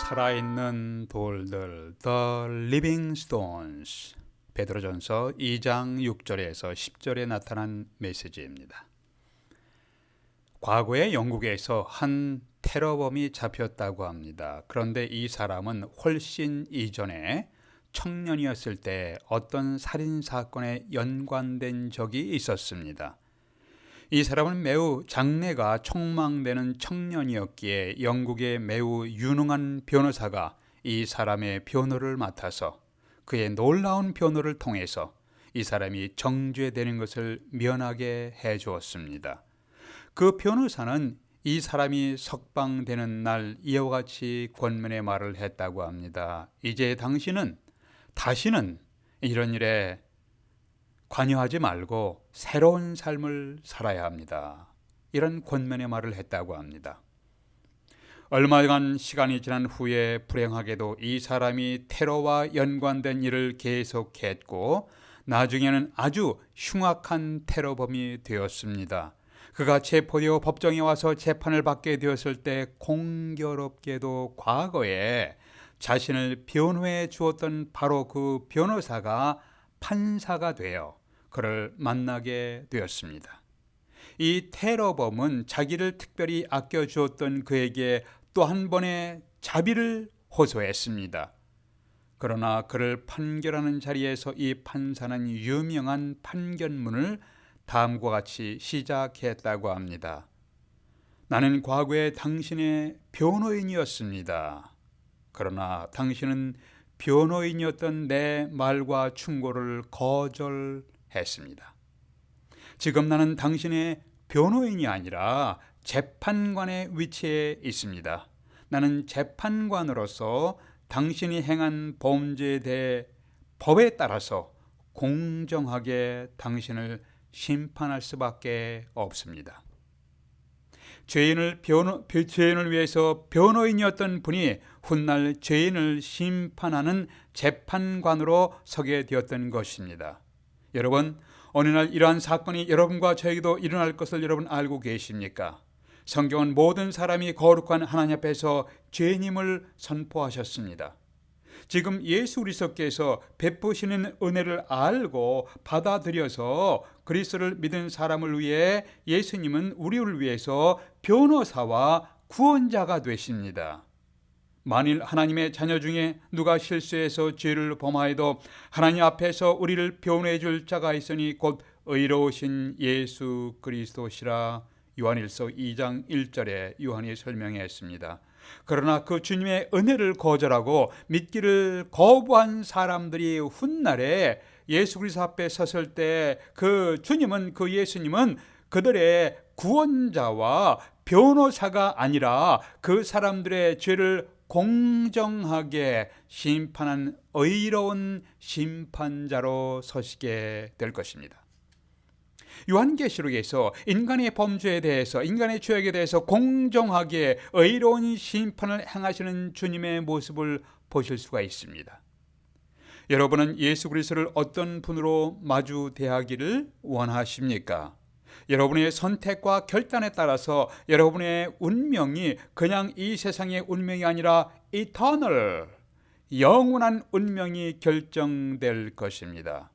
살아있는 돌들, The Living Stones. 베드로전서 2장 6절에서 10절에 나타난 메시지입니다. 과거에 영국에서 한 테러범이 잡혔다고 합니다. 그런데 이 사람은 훨씬 이전에 청년이었을 때 어떤 살인사건에 연관된 적이 있었습니다. 이 사람은 매우 장래가 촉망되는 청년이었기에 영국의 매우 유능한 변호사가 이 사람의 변호를 맡아서 그의 놀라운 변호를 통해서 이 사람이 정죄되는 것을 면하게 해주었습니다. 그 변호사는 이 사람이 석방되는 날 이와 같이 권면의 말을 했다고 합니다. 이제 당신은 다시는 이런 일에 관여하지 말고 새로운 삶을 살아야 합니다. 이런 권면의 말을 했다고 합니다. 얼마간 시간이 지난 후에 불행하게도 이 사람이 테러와 연관된 일을 계속했고 나중에는 아주 흉악한 테러범이 되었습니다. 그가 체포되어 법정에 와서 재판을 받게 되었을 때 공교롭게도 과거에 자신을 변호해 주었던 바로 그 변호사가 판사가 되어 그를 만나게 되었습니다. 이 테러범은 자기를 특별히 아껴주었던 그에게 또 한 번의 자비를 호소했습니다. 그러나 그를 판결하는 자리에서 이 판사는 유명한 판결문을 다음과 같이 시작했다고 합니다. 나는 과거에 당신의 변호인이었습니다. 그러나 당신은 변호인이었던 내 말과 충고를 거절했습니다. 지금 나는 당신의 변호인이 아니라 재판관의 위치에 있습니다. 나는 재판관으로서 당신이 행한 범죄에 대해 법에 따라서 공정하게 당신을 심판할 수밖에 없습니다. 죄인을 위해서 변호인이었던 분이 훗날 죄인을 심판하는 재판관으로 서게 되었던 것입니다. 여러분, 어느 날 이러한 사건이 여러분과 저에게도 일어날 것을 여러분 알고 계십니까? 성경은 모든 사람이 거룩한 하나님 앞에서 죄인임을 선포하셨습니다. 지금 예수 그리스도께서 베푸시는 은혜를 알고 받아들여서 그리스도를 믿은 사람을 위해 예수님은 우리를 위해서 변호사와 구원자가 되십니다. 만일 하나님의 자녀 중에 누가 실수해서 죄를 범하여도 하나님 앞에서 우리를 변호해 줄 자가 있으니 곧 의로우신 예수 그리스도시라. 요한일서 2장 1절에 요한이 설명했습니다. 그러나 그 주님의 은혜를 거절하고 믿기를 거부한 사람들이 훗날에 예수 그리스도 앞에 섰을 때 그 주님은, 그 예수님은 그들의 구원자와 변호사가 아니라 그 사람들의 죄를 공정하게 심판한 의로운 심판자로 서시게 될 것입니다. 요한계시록에서 인간의 범죄에 대해서, 인간의 죄악에 대해서 공정하게 의로운 심판을 행하시는 주님의 모습을 보실 수가 있습니다. 여러분은 예수 그리스도를 어떤 분으로 마주 대하기를 원하십니까? 여러분의 선택과 결단에 따라서 여러분의 운명이 그냥 이 세상의 운명이 아니라 eternal, 영원한 운명이 결정될 것입니다.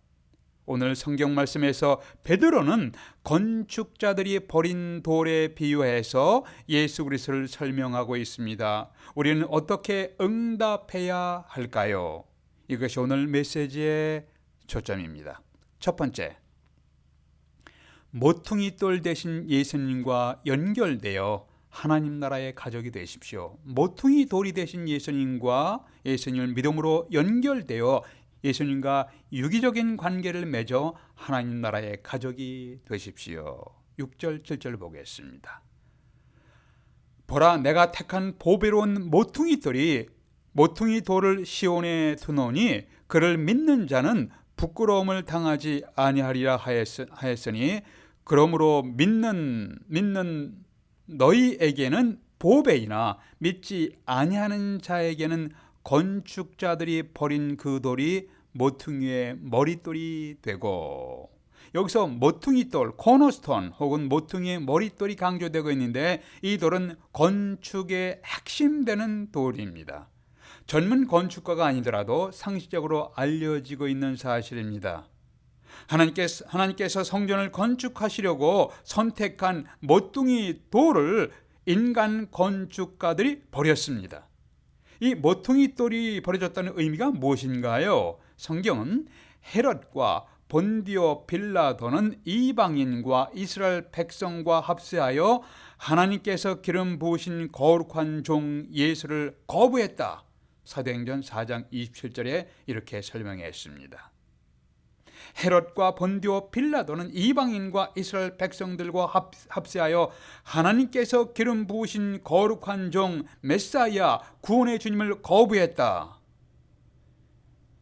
오늘 성경 말씀에서 베드로는 건축자들이 버린 돌에 비유해서 예수 그리스도를 설명하고 있습니다. 우리는 어떻게 응답해야 할까요? 이것이 오늘 메시지의 초점입니다. 첫 번째, 모퉁이 돌 되신 예수님과 연결되어 하나님 나라의 가족이 되십시오. 모퉁이 돌이 되신 예수님과 예수님을 믿음으로 연결되어 예수님과 유기적인 관계를 맺어 하나님 나라의 가족이 되십시오. 6절 7절 보겠습니다. 보라, 내가 택한 보배로운 모퉁이 돌을 시온에 두노니 그를 믿는 자는 부끄러움을 당하지 아니하리라 하였으니 그러므로 믿는 너희에게는 보배이나 믿지 아니하는 자에게는 건축자들이 버린 그 돌이 모퉁이의 머릿돌이 되고, 여기서 모퉁이돌, 코너스톤 혹은 모퉁이의 머릿돌이 강조되고 있는데 이 돌은 건축의 핵심 되는 돌입니다. 전문 건축가가 아니더라도 상식적으로 알려지고 있는 사실입니다. 하나님께서 성전을 건축하시려고 선택한 모퉁이 돌을 인간 건축가들이 버렸습니다. 이 모퉁이 돌이 버려졌다는 의미가 무엇인가요? 성경은 헤롯과 본디오 빌라도는 이방인과 이스라엘 백성과 합세하여 하나님께서 기름 부으신 거룩한 종 예수를 거부했다. 사도행전 4장 27절에 이렇게 설명했습니다. 헤롯과 본디오 빌라도는 이방인과 이스라엘 백성들과 합세하여 하나님께서 기름 부으신 거룩한 종 메사야 구원의 주님을 거부했다.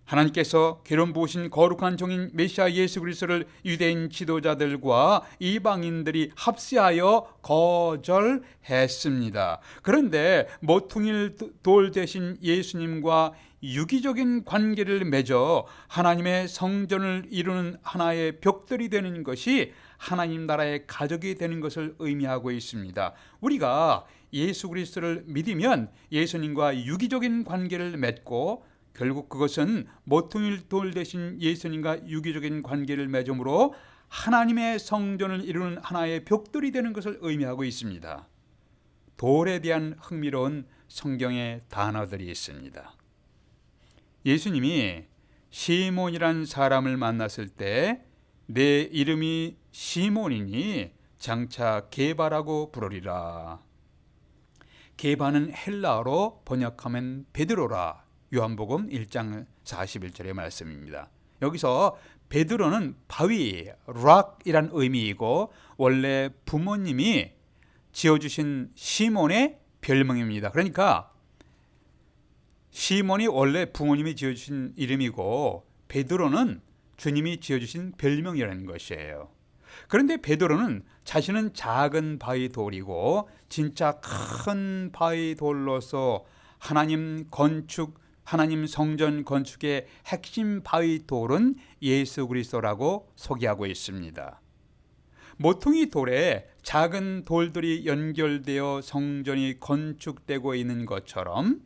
하나님께서 기름 부으신 거룩한 종인 메시아 예수 그리스도를 유대인 지도자들과 이방인들이 합세하여 거절했습니다. 그런데 모퉁이 돌 대신 예수님과 유기적인 관계를 맺어 하나님의 성전을 이루는 하나의 벽돌이 되는 것이 하나님 나라의 가족이 되는 것을 의미하고 있습니다. 우리가 예수 그리스도를 믿으면 예수님과 유기적인 관계를 맺고 결국 그것은 모퉁이 돌 대신 예수님과 유기적인 관계를 맺음으로 하나님의 성전을 이루는 하나의 벽돌이 되는 것을 의미하고 있습니다. 돌에 대한 흥미로운 성경의 단어들이 있습니다. 예수님이 시몬이란 사람을 만났을 때 내 이름이 시몬이니 장차 게바라고 부르리라. 게바는 헬라어로 번역하면 베드로라. 요한복음 1장 41절의 말씀입니다. 여기서 베드로는 바위, 락이란 의미이고 원래 부모님이 지어주신 시몬의 별명입니다. 그러니까 시몬이 원래 부모님이 지어주신 이름이고 베드로는 주님이 지어주신 별명이라는 것이에요. 그런데 베드로는 자신은 작은 바위 돌이고 진짜 큰 바위 돌로서 하나님 성전 건축의 핵심 바위 돌은 예수 그리스도라고 소개하고 있습니다. 모퉁이 돌에 작은 돌들이 연결되어 성전이 건축되고 있는 것처럼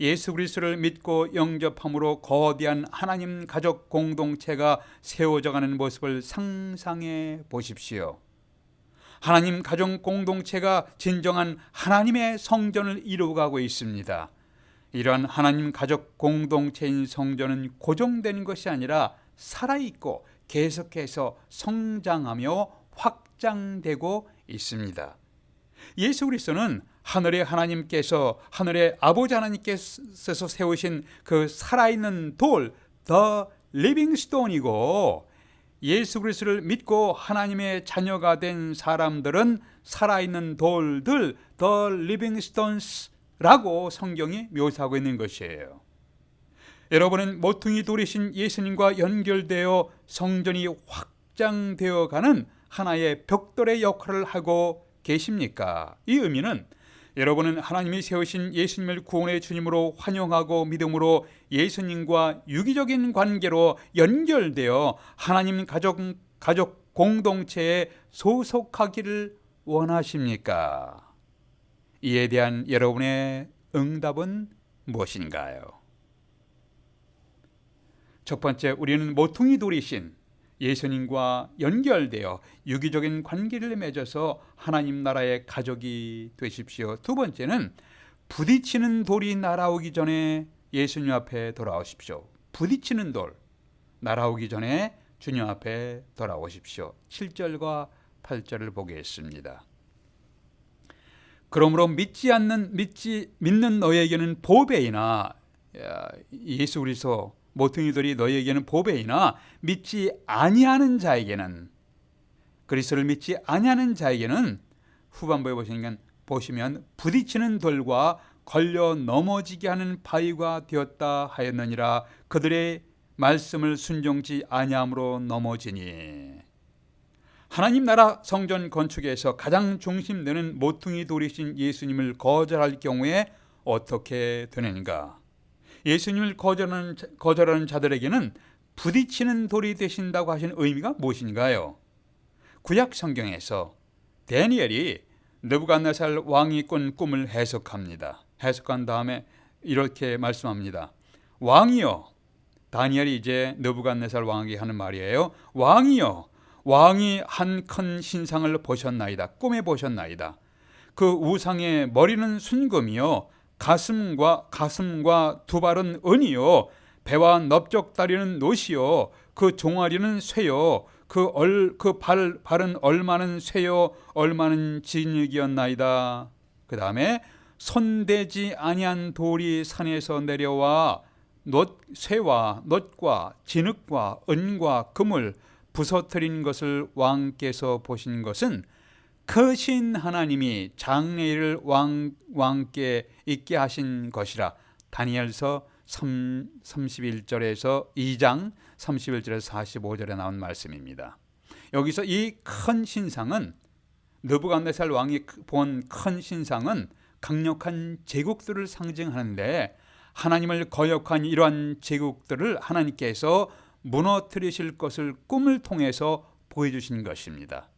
예수 그리스도를 믿고 영접함으로 거대한 하나님 가족 공동체가 세워져가는 모습을 상상해 보십시오. 하나님 가족 공동체가 진정한 하나님의 성전을 이루어가고 있습니다. 이러한 하나님 가족 공동체인 성전은 고정되는 것이 아니라 살아있고 계속해서 성장하며 확장되고 있습니다. 예수 그리스도는 하늘의 아버지 하나님께서 세우신 그 살아있는 돌, The Living Stone이고 예수 그리스도를 믿고 하나님의 자녀가 된 사람들은 살아있는 돌들, The Living Stones 라고 성경이 묘사하고 있는 것이에요. 여러분은 모퉁이 돌이신 예수님과 연결되어 성전이 확장되어 가는 하나의 벽돌의 역할을 하고 계십니까? 이 의미는 여러분은 하나님이 세우신 예수님을 구원의 주님으로 환영하고 믿음으로 예수님과 유기적인 관계로 연결되어 하나님 가족 공동체에 소속하기를 원하십니까? 이에 대한 여러분의 응답은 무엇인가요? 첫 번째, 우리는 모퉁이 돌이신 예수님과 연결되어 유기적인 관계를 맺어서 하나님 나라의 가족이 되십시오. 두 번째는 부딪히는 돌이 날아오기 전에 예수님 앞에 돌아오십시오. 부딪히는 돌, 날아오기 전에 주님 앞에 돌아오십시오. 7절과 8절을 보겠습니다. 그러므로 믿는 너에게는 보배이나, 예수 그리스도 모퉁이들이 너에게는 보배이나 믿지 아니하는 자에게는, 그리스도를 믿지 아니하는 자에게는 후반부에 보시면 부딪히는 돌과 걸려 넘어지게 하는 바위가 되었다 하였느니라. 그들의 말씀을 순종치 아니함으로 넘어지니. 하나님 나라 성전 건축에서 가장 중심되는 모퉁이 돌이신 예수님을 거절할 경우에 어떻게 되는가? 예수님을 거절하는 자들에게는 부딪히는 돌이 되신다고 하신 의미가 무엇인가요? 구약 성경에서 다니엘이 느부갓네살 왕이 꾼 꿈을 해석합니다. 해석한 다음에 이렇게 말씀합니다. 왕이여, 다니엘이 이제 느부갓네살 왕에게 하는 말이에요. 왕이여, 왕이 한 큰 신상을 보셨나이다. 꿈에 보셨나이다. 그 우상의 머리는 순금이요, 가슴과 두 발은 은이요, 배와 넓적다리는 노시요, 그 종아리는 쇠요, 발은 얼마는 쇠요, 얼마는 진흙이었나이다. 그 다음에 손대지 아니한 돌이 산에서 내려와 쇠와 놋과 진흙과 은과 금을 부서뜨린 것을 왕께서 보신 것은 크신 하나님이 장래일을 왕께 있게 하신 것이라. 다니엘서 31절에서 2장 31절에서 45절에 나온 말씀입니다. 여기서 이 큰 신상은, 느부갓네살 왕이 본 큰 신상은 강력한 제국들을 상징하는데, 하나님을 거역한 이러한 제국들을 하나님께서 무너뜨리실 것을 꿈을 통해서 보여주신 것입니다.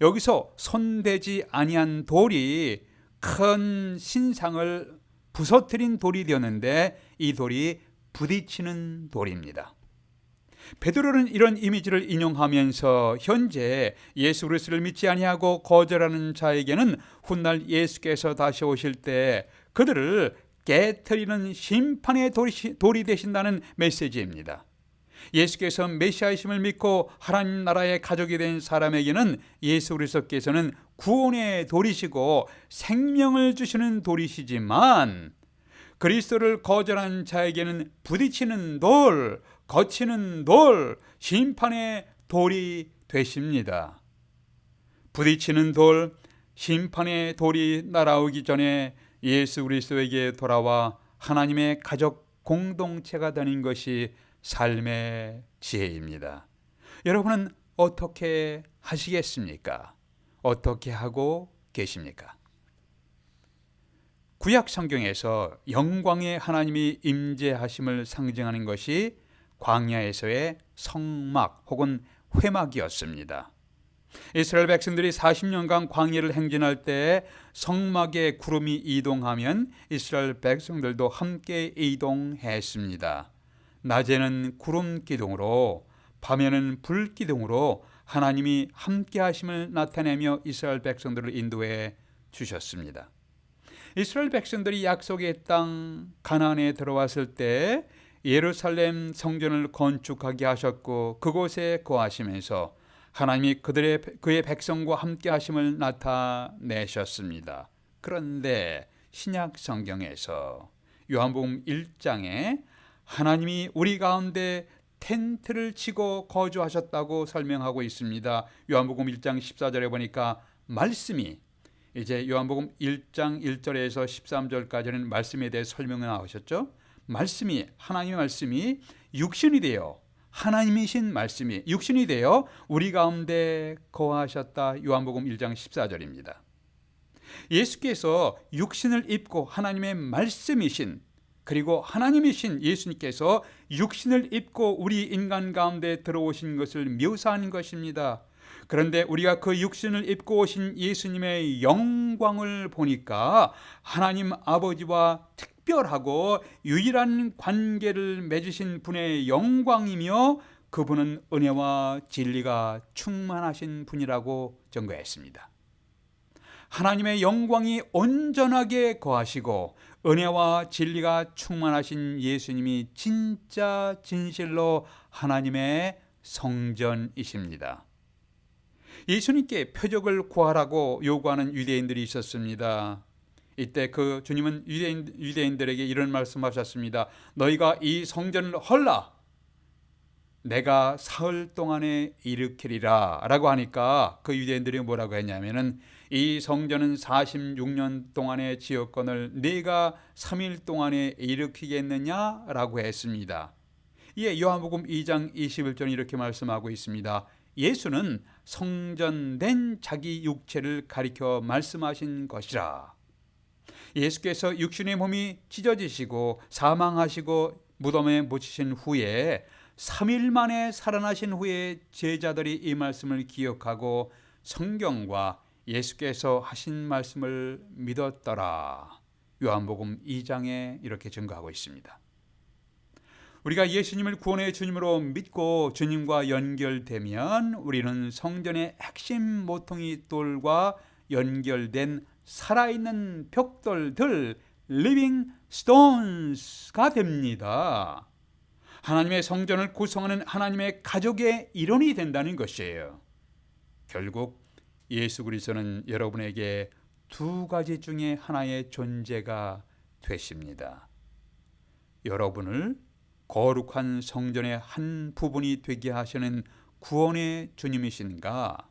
여기서 손대지 아니한 돌이 큰 신상을 부서뜨린 돌이 되었는데, 이 돌이 부딪히는 돌입니다. 베드로는 이런 이미지를 인용하면서 현재 예수 그리스도를 믿지 아니하고 거절하는 자에게는 훗날 예수께서 다시 오실 때 그들을 깨트리는 심판의 돌이 되신다는 메시지입니다. 예수께서 메시아이심을 믿고 하나님 나라의 가족이 된 사람에게는 예수 그리스도께서는 구원의 돌이시고 생명을 주시는 돌이시지만, 그리스도를 거절한 자에게는 부딪히는 돌, 거치는 돌, 심판의 돌이 되십니다. 부딪히는 돌, 심판의 돌이 날아오기 전에 예수 그리스도에게 돌아와 하나님의 가족 공동체가 되는 것이 삶의 지혜입니다. 여러분은 어떻게 하시겠습니까? 어떻게 하고 계십니까? 구약 성경에서 영광의 하나님이 임재하심을 상징하는 것이 광야에서의 성막 혹은 회막이었습니다. 이스라엘 백성들이 40년간 광야를 행진할 때 성막에 구름이 이동하면 이스라엘 백성들도 함께 이동했습니다. 낮에는 구름 기둥으로, 밤에는 불 기둥으로 하나님이 함께 하심을 나타내며 이스라엘 백성들을 인도해 주셨습니다. 이스라엘 백성들이 약속의 땅 가나안에 들어왔을 때 예루살렘 성전을 건축하게 하셨고, 그곳에 거하시면서 하나님이 그의 백성과 함께 하심을 나타내셨습니다. 그런데 신약 성경에서 요한복음 1장에 하나님이 우리 가운데 텐트를 치고 거주하셨다고 설명하고 있습니다. 요한복음 1장 14절에 보니까 말씀이, 이제 요한복음 1장 1절에서 13절까지는 말씀에 대해 설명이 나오셨죠. 말씀이, 하나님의 말씀이 육신이 되어, 하나님이신 말씀이 육신이 되어 우리 가운데 거하셨다. 요한복음 1장 14절입니다. 예수께서 육신을 입고 하나님의 말씀이신, 그리고 하나님이신 예수님께서 육신을 입고 우리 인간 가운데 들어오신 것을 묘사하는 것입니다. 그런데 우리가 그 육신을 입고 오신 예수님의 영광을 보니까 하나님 아버지와 특별하고 유일한 관계를 맺으신 분의 영광이며, 그분은 은혜와 진리가 충만하신 분이라고 증거했습니다. 하나님의 영광이 온전하게 거하시고 은혜와 진리가 충만하신 예수님이 진짜 진실로 하나님의 성전이십니다. 예수님께 표적을 구하라고 요구하는 유대인들이 있었습니다. 이때 그 주님은 유대인들에게 이런 말씀하셨습니다. 너희가 이 성전을 헐라, 내가 사흘 동안에 일으키리라 라고 하니까 그 유대인들이 뭐라고 했냐면은, 이 성전은 46년 동안의 지역권을 네가 3일 동안에 일으키겠느냐 라고 했습니다. 이에 요한복음 2장 21절은 이렇게 말씀하고 있습니다. 예수는 성전된 자기 육체를 가리켜 말씀하신 것이라. 예수께서 육신의 몸이 찢어지시고 사망하시고 무덤에 묻히신 후에 3일 만에 살아나신 후에 제자들이 이 말씀을 기억하고 성경과 예수께서 하신 말씀을 믿었더라. 요한복음 2장에 이렇게 증거하고 있습니다. 우리가 예수님을 구원의 주님으로 믿고 주님과 연결되면 우리는 성전의 핵심 모퉁이 돌과 연결된 살아있는 벽돌들, living stones가 됩니다. 하나님의 성전을 구성하는 하나님의 가족의 일원이 된다는 것이에요. 결국 예수 그리스도는 여러분에게 두 가지 중에 하나의 존재가 되십니다. 여러분을 거룩한 성전의 한 부분이 되게 하시는 구원의 주님이신가?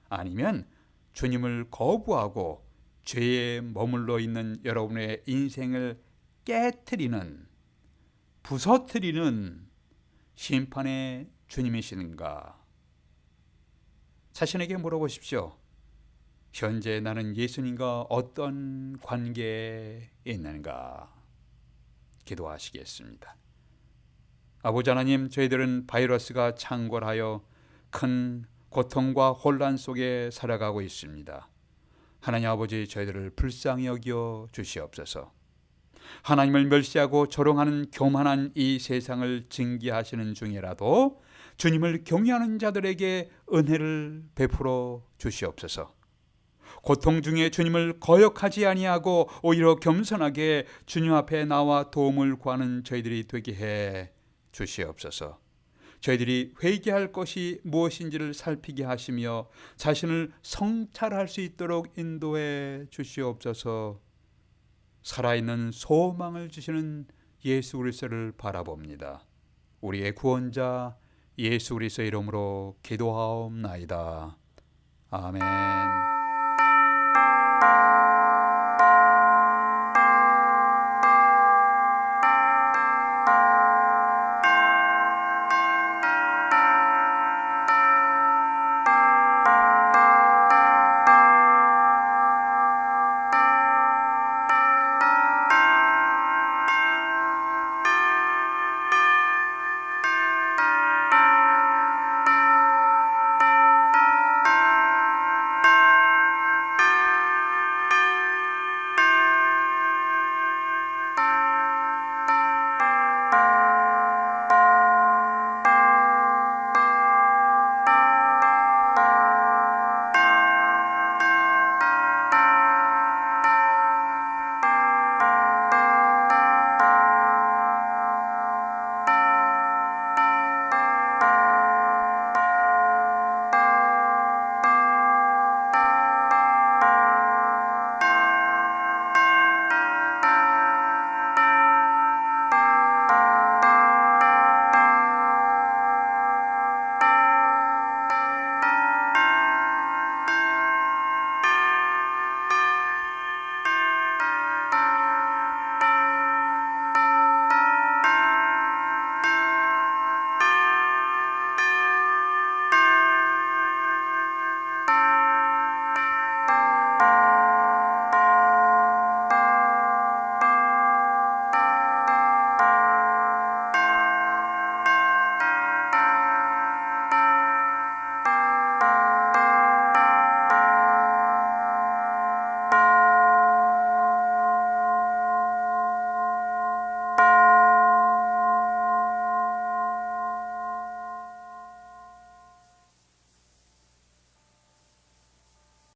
아니면 주님을 거부하고 죄에 머물러 있는 여러분의 인생을 깨트리는, 부서뜨리는 심판의 주님이시는가? 자신에게 물어보십시오. 현재 나는 예수님과 어떤 관계에 있는가? 기도하시겠습니다. 아버지 하나님, 저희들은 바이러스가 창궐하여 큰 고통과 혼란 속에 살아가고 있습니다. 하나님 아버지, 저희들을 불쌍히 여겨 주시옵소서. 하나님을 멸시하고 조롱하는 교만한 이 세상을 징계하시는 중이라도 주님을 경외하는 자들에게 은혜를 베풀어 주시옵소서. 고통 중에 주님을 거역하지 아니하고 오히려 겸손하게 주님 앞에 나와 도움을 구하는 저희들이 되게 해 주시옵소서. 저희들이 회개할 것이 무엇인지를 살피게 하시며 자신을 성찰할 수 있도록 인도해 주시옵소서. 살아있는 소망을 주시는 예수 그리스도를 바라봅니다. 우리의 구원자 예수 그리스도 이름으로 기도하옵나이다. 아멘.